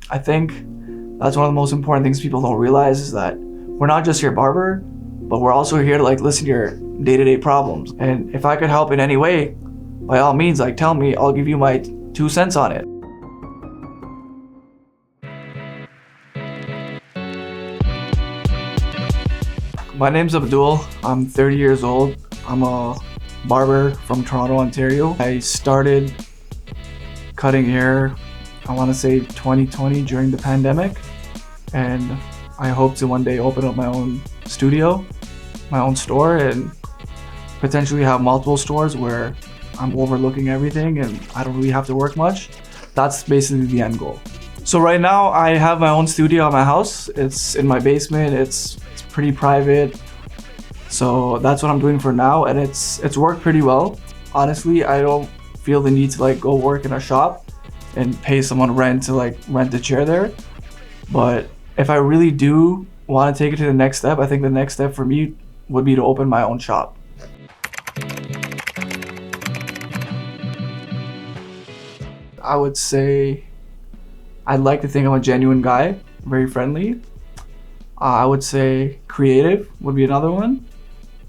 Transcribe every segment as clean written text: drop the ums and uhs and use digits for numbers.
I think that's one of the most important things people don't realize is that we're not just your barber, but we're also here to like listen to your day-to-day problems. And if I could help in any way, by all means, like tell me, I'll give you my 2 cents on it. My name's Abdul. I'm 30 years old. I'm a barber from Toronto, Ontario. I started cutting hair, I want to say 2020 during the pandemic. And I hope to one day open up my own studio, my own store, and potentially have multiple stores where I'm overlooking everything and I don't really have to work much. That's basically the end goal. So right now I have my own studio at my house. It's in my basement. It's pretty private. So that's what I'm doing for now, and it's worked pretty well. Honestly, I don't feel the need to like go work in a shop and pay someone rent to like rent a chair there. But if I really do want to take it to the next step, I think the next step for me would be to open my own shop. I would say I'd like to think I'm a genuine guy, very friendly. I would say creative would be another one,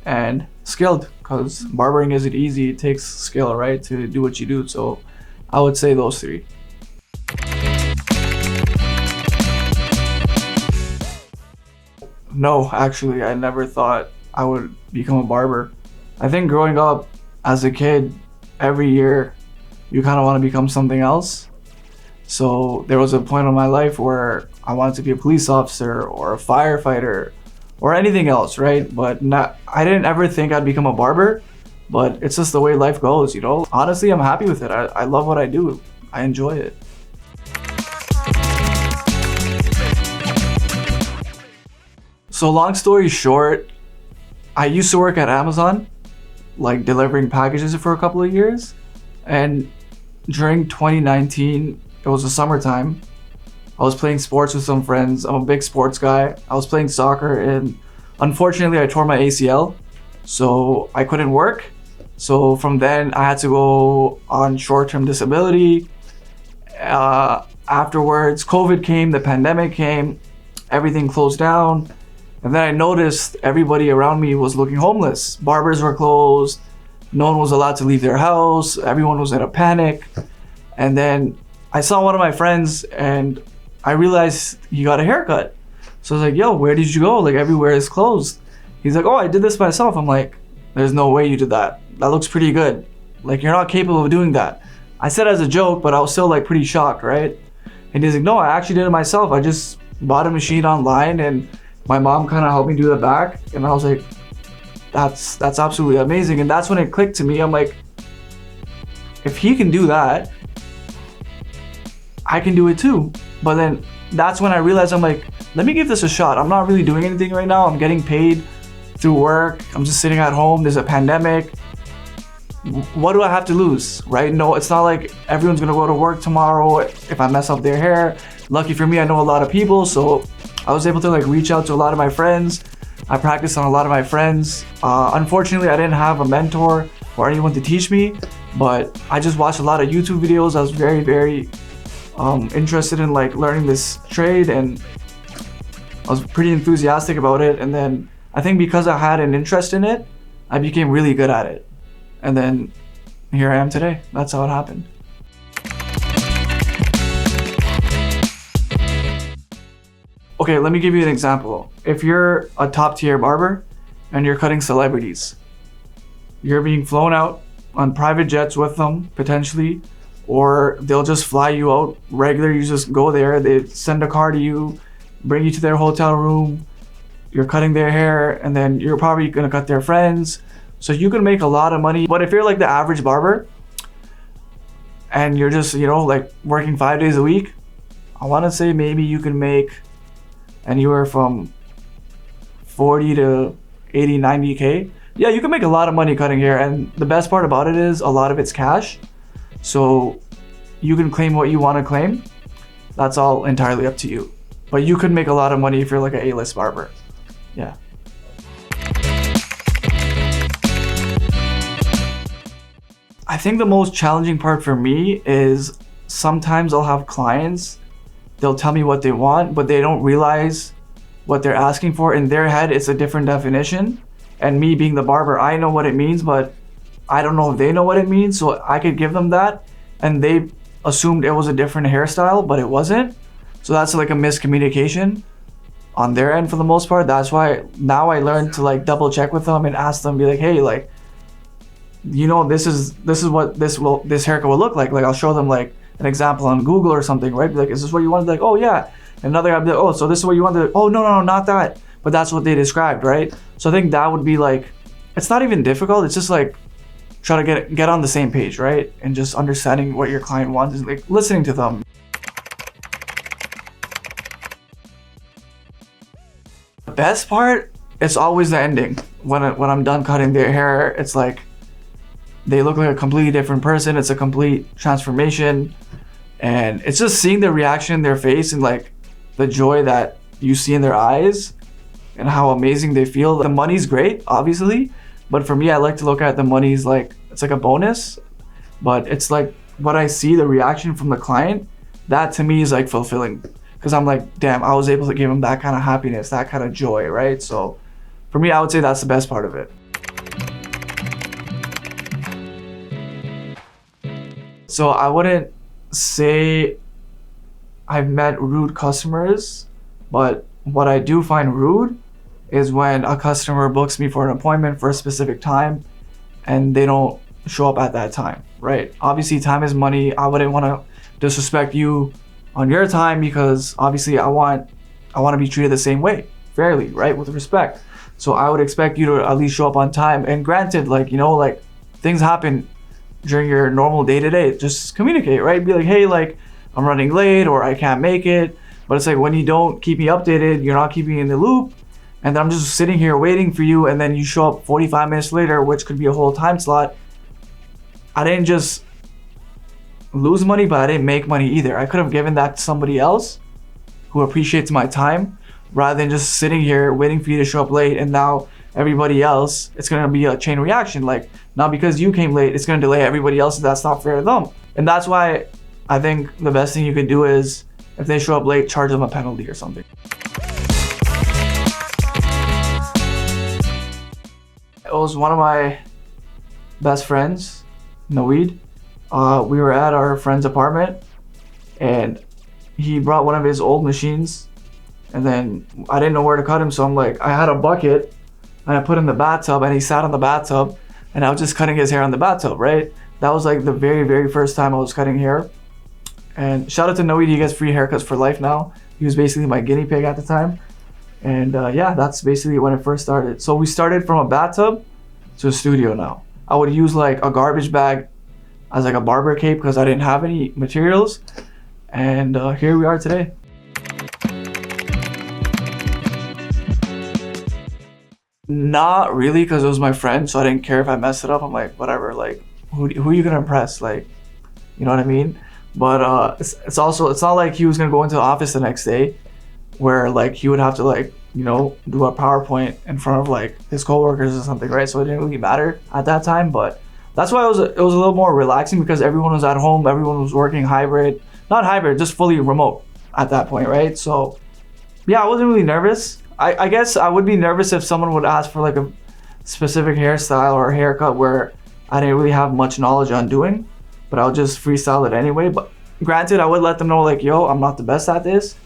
and skilled, because barbering isn't easy. It takes skill, right, to do what you do. So I would say those three. No, actually, I never thought I would become a barber. I think growing up as a kid, every year you kind of want to become something else. So there was a point in my life where I wanted to be a police officer or a firefighter or anything else, right? But I didn't ever think I'd become a barber, but it's just the way life goes, you know? Honestly, I'm happy with it. I love what I do. I enjoy it. So long story short, I used to work at Amazon, like delivering packages for a couple of years. And during 2019, it was the summertime. I was playing sports with some friends. I'm a big sports guy. I was playing soccer and unfortunately I tore my ACL, so I couldn't work. So from then I had to go on short-term disability. Afterwards, COVID came, the pandemic came, everything closed down. And then I noticed everybody around me was looking homeless. Barbers were closed. No one was allowed to leave their house. Everyone was in a panic. And then I saw one of my friends and I realized he got a haircut. So I was like, yo, where did you go? Like everywhere is closed. He's like, oh, I did this myself. I'm like, there's no way you did that. That looks pretty good. Like you're not capable of doing that. I said as a joke, but I was still like pretty shocked, right? And he's like, no, I actually did it myself. I just bought a machine online and my mom kind of helped me do the back. And I was like, that's absolutely amazing. And that's when it clicked to me. I'm like, if he can do that, I can do it too. But then that's when I realized, I'm like, let me give this a shot. I'm not really doing anything right now. I'm getting paid through work. I'm just sitting at home. There's a pandemic. What do I have to lose, right? No, it's not like everyone's gonna go to work tomorrow if I mess up their hair. Lucky for me, I know a lot of people, so I was able to like reach out to a lot of my friends. I practiced on a lot of my friends. Unfortunately, I didn't have a mentor or anyone to teach me, but I just watched a lot of YouTube videos. I was very interested in like learning this trade, and I was pretty enthusiastic about it. And then I think because I had an interest in it, I became really good at it. And then here I am today. That's how it happened. Okay, let me give you an example. If you're a top tier barber and you're cutting celebrities, you're being flown out on private jets with them, potentially, or they'll just fly you out regular. You just go there, they send a car to you, bring you to their hotel room, you're cutting their hair, and then you're probably gonna cut their friends. So you can make a lot of money. But if you're like the average barber and you're just, you know, like working 5 days a week, I wanna say maybe you can make anywhere from 40 to 80, 90K. Yeah, you can make a lot of money cutting hair, and the best part about it is a lot of it's cash. So you can claim what you want to claim. That's all entirely up to you. But you could make a lot of money if you're like an A-list barber. Yeah. I think the most challenging part for me is sometimes I'll have clients they'll tell me what they want, but they don't realize what they're asking for. In their head, it's a different definition. And me being the barber, I know what it means, but I don't know if they know what it means. So I could give them that, and they assumed it was a different hairstyle, but it wasn't. So that's like a miscommunication on their end for the most part. That's why now I learned to like double check with them and ask them, be like, hey, like, you know, this is what this haircut will look like. Like I'll show them like an example on Google or something, right? Be like, is this what you wanted? Like, oh yeah. Another guy be like, oh, so this is what you wanted. Oh no, not that. But that's what they described, right? So I think that would be like, it's not even difficult. It's just like try to get on the same page, right? And just understanding what your client wants, is like listening to them. The best part, it's always the ending. When I'm done cutting their hair, it's like they look like a completely different person. It's a complete transformation, and it's just seeing the reaction in their face and like the joy that you see in their eyes and how amazing they feel. The money's great, obviously, but for me, I like to look at the money's like, it's like a bonus, but it's like what I see, the reaction from the client, that to me is like fulfilling, because I'm like, damn, I was able to give them that kind of happiness, that kind of joy, right? So for me, I would say that's the best part of it. So I wouldn't say I've met rude customers, but what I do find rude is when a customer books me for an appointment for a specific time and they don't show up at that time, right? Obviously, time is money. I wouldn't want to disrespect you on your time, because obviously I want to be treated the same way, fairly, right? With respect. So I would expect you to at least show up on time. And granted, like, you know, like things happen during your normal day-to-day, just communicate, right? Be like, hey, like I'm running late or I can't make it. But it's like when you don't keep me updated, you're not keeping me in the loop, and then I'm just sitting here waiting for you, and then you show up 45 minutes later, which could be a whole time slot. I didn't just lose money, but I didn't make money either. I could have given that to somebody else who appreciates my time, rather than just sitting here waiting for you to show up late, and now everybody else, it's gonna be a chain reaction. Like, not because you came late, it's gonna delay everybody else, and that's not fair to them. And that's why I think the best thing you could do is, if they show up late, charge them a penalty or something. It was one of my best friends, Naweed. We were at our friend's apartment, and he brought one of his old machines, and then I didn't know where to cut him, so I'm like, I had a bucket, and I put him in the bathtub, and he sat on the bathtub, and I was just cutting his hair on the bathtub, right? That was like the very, very first time I was cutting hair. And shout out to Naweed, he gets free haircuts for life now. He was basically my guinea pig at the time. And yeah, that's basically when it first started. So we started from a bathtub to a studio now. I would use like a garbage bag as like a barber cape because I didn't have any materials. And here we are today. Not really, because it was my friend, so I didn't care if I messed it up. I'm like, whatever, like, who are you gonna impress? Like, you know what I mean? But it's also, it's not like he was gonna go into the office the next day where like he would have to like, you know, do a PowerPoint in front of like his coworkers or something, right? So it didn't really matter at that time. But that's why it was a little more relaxing, because everyone was at home, everyone was working not hybrid, just fully remote at that point, right? So yeah, I wasn't really nervous. I guess I would be nervous if someone would ask for like a specific hairstyle or a haircut where I didn't really have much knowledge on doing, but I would just freestyle it anyway. But granted, I would let them know like, yo, I'm not the best at this,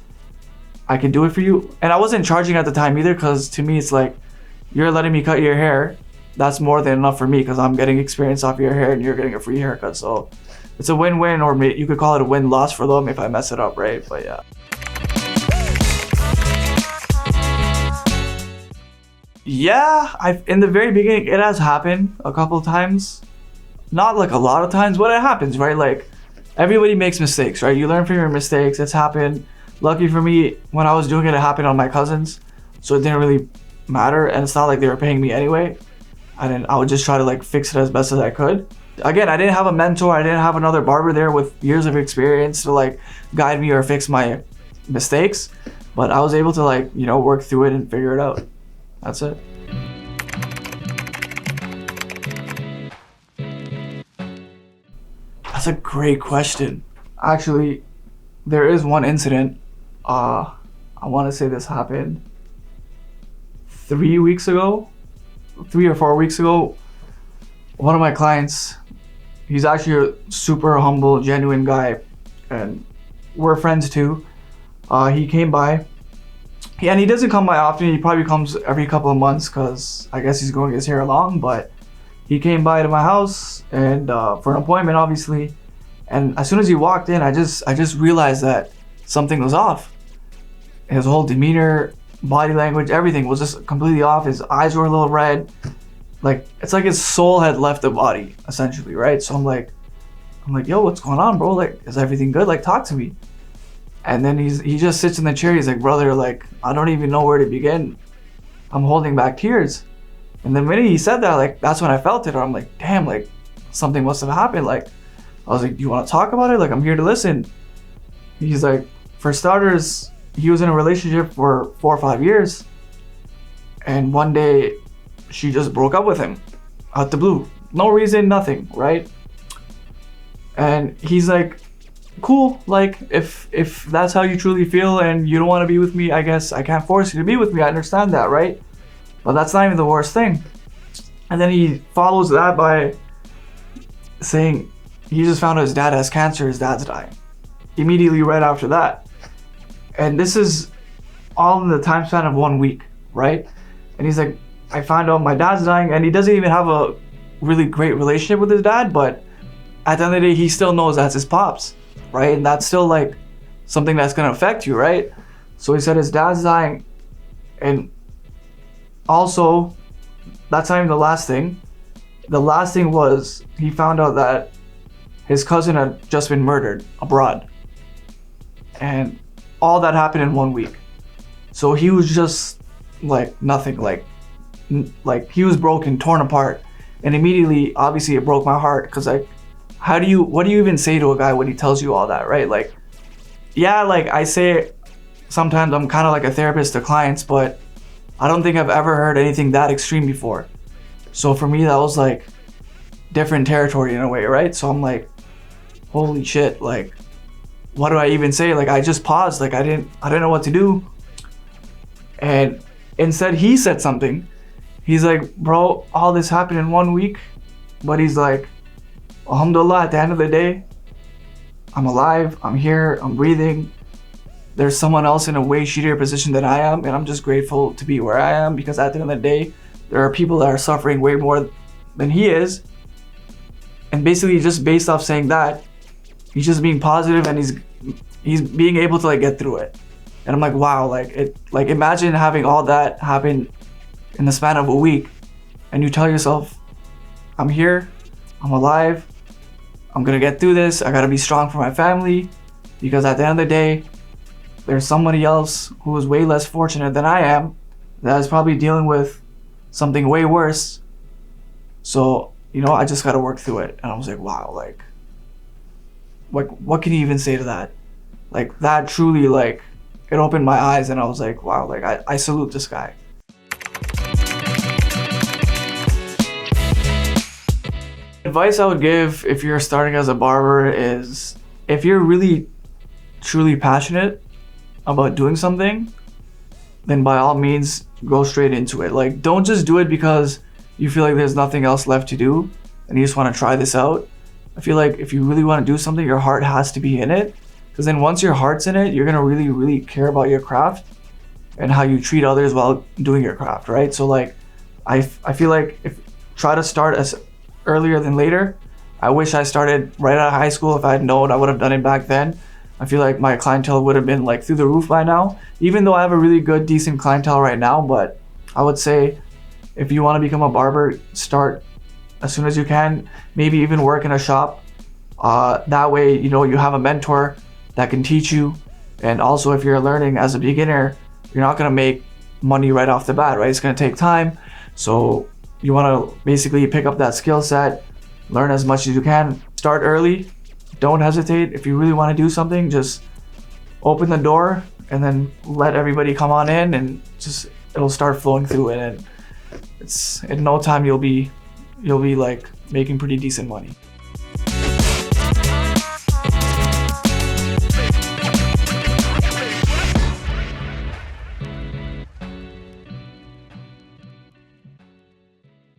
I can do it for you. And I wasn't charging at the time either, because to me it's like, you're letting me cut your hair, that's more than enough for me, because I'm getting experience off your hair and you're getting a free haircut. So it's a win-win, or you could call it a win-loss for them if I mess it up, right? But yeah. Yeah, in the very beginning, it has happened a couple times. Not like a lot of times, but it happens, right? Like, everybody makes mistakes, right? You learn from your mistakes. It's happened. Lucky for me, when I was doing it, it happened on my cousins, so it didn't really matter, and it's not like they were paying me anyway. I would just try to like fix it as best as I could. Again, I didn't have a mentor. I didn't have another barber there with years of experience to like guide me or fix my mistakes, but I was able to like, you know, work through it and figure it out. That's it. That's a great question. Actually, there is one incident. I want to say this happened 3 or 4 weeks ago. One of my clients, he's actually a super humble, genuine guy, and we're friends too. He came by. And he doesn't come by often. He probably comes every couple of months because I guess he's growing his hair long. But he came by to my house and for an appointment, obviously. And as soon as he walked in, I just realized that something was off. His whole demeanor, body language, everything was just completely off. His eyes were a little red. Like, it's like his soul had left the body, essentially, right? So I'm like, yo, what's going on, bro? Like, is everything good? Like, talk to me. And then he just sits in the chair. He's like, brother, like, I don't even know where to begin. I'm holding back tears. And the minute he said that, like, that's when I felt it. Or I'm like, damn, like, something must have happened. Like, I was like, do you want to talk about it? Like, I'm here to listen. He's like, for starters, he was in a relationship for 4 or 5 years. And one day, she just broke up with him out the blue. No reason, nothing, right? And he's like, cool, like, if that's how you truly feel and you don't want to be with me, I guess I can't force you to be with me. I understand that, right? But that's not even the worst thing. And then he follows that by saying he just found out his dad has cancer, his dad's dying. Immediately right after that. And this is all in the time span of 1 week, right? And he's like, I found out my dad's dying, and he doesn't even have a really great relationship with his dad, but at the end of the day, he still knows that's his pops, right? And that's still like something that's gonna affect you, right? So he said his dad's dying, and also, that's not even the last thing. The last thing was he found out that his cousin had just been murdered abroad. And all that happened in 1 week. So he was just like nothing, like he was broken, torn apart. And immediately, obviously it broke my heart, because like, what do you even say to a guy when he tells you all that, right? Like, yeah, like I say sometimes I'm kind of like a therapist to clients, but I don't think I've ever heard anything that extreme before. So for me, that was like different territory in a way, right? So I'm like, holy shit, like, what do I even say? Like, I just paused, like I didn't know what to do. And instead he said something. He's like, bro, all this happened in 1 week, but he's like, alhamdulillah, at the end of the day, I'm alive, I'm here, I'm breathing. There's someone else in a way shittier position than I am, and I'm just grateful to be where I am, because at the end of the day, there are people that are suffering way more than he is. And basically, just based off saying that, he's just being positive, and he's being able to like get through it. And I'm like, wow, like imagine having all that happen in the span of a week, and you tell yourself, I'm here, I'm alive, I'm gonna get through this, I gotta be strong for my family, because at the end of the day, there's somebody else who is way less fortunate than I am that is probably dealing with something way worse. So, you know, I just gotta work through it. And I was like, wow, like what can you even say to that? Like, that truly, like, it opened my eyes, and I was like, wow, like I salute this guy. Advice I would give if you're starting as a barber is, if you're really truly passionate about doing something, then by all means go straight into it. Like, don't just do it because you feel like there's nothing else left to do and you just want to try this out. I feel like if you really want to do something, your heart has to be in it, because then once your heart's in it, you're gonna really, really care about your craft and how you treat others while doing your craft, right? So like, I feel like try to start as earlier than later. I wish I started right out of high school. If I had known, I would have done it back then. I feel like my clientele would have been like through the roof by now, even though I have a really good, decent clientele right now. But I would say, if you want to become a barber, start as soon as you can. Maybe even work in a shop. That way, you know, you have a mentor that can teach you. And also, if you're learning as a beginner, you're not going to make money right off the bat, right? It's going to take time. So you want to basically pick up that skill set, learn as much as you can, start early. Don't hesitate. If you really want to do something, just open the door and then let everybody come on in, and just it'll start flowing through it, and it's in no time you'll be like making pretty decent money.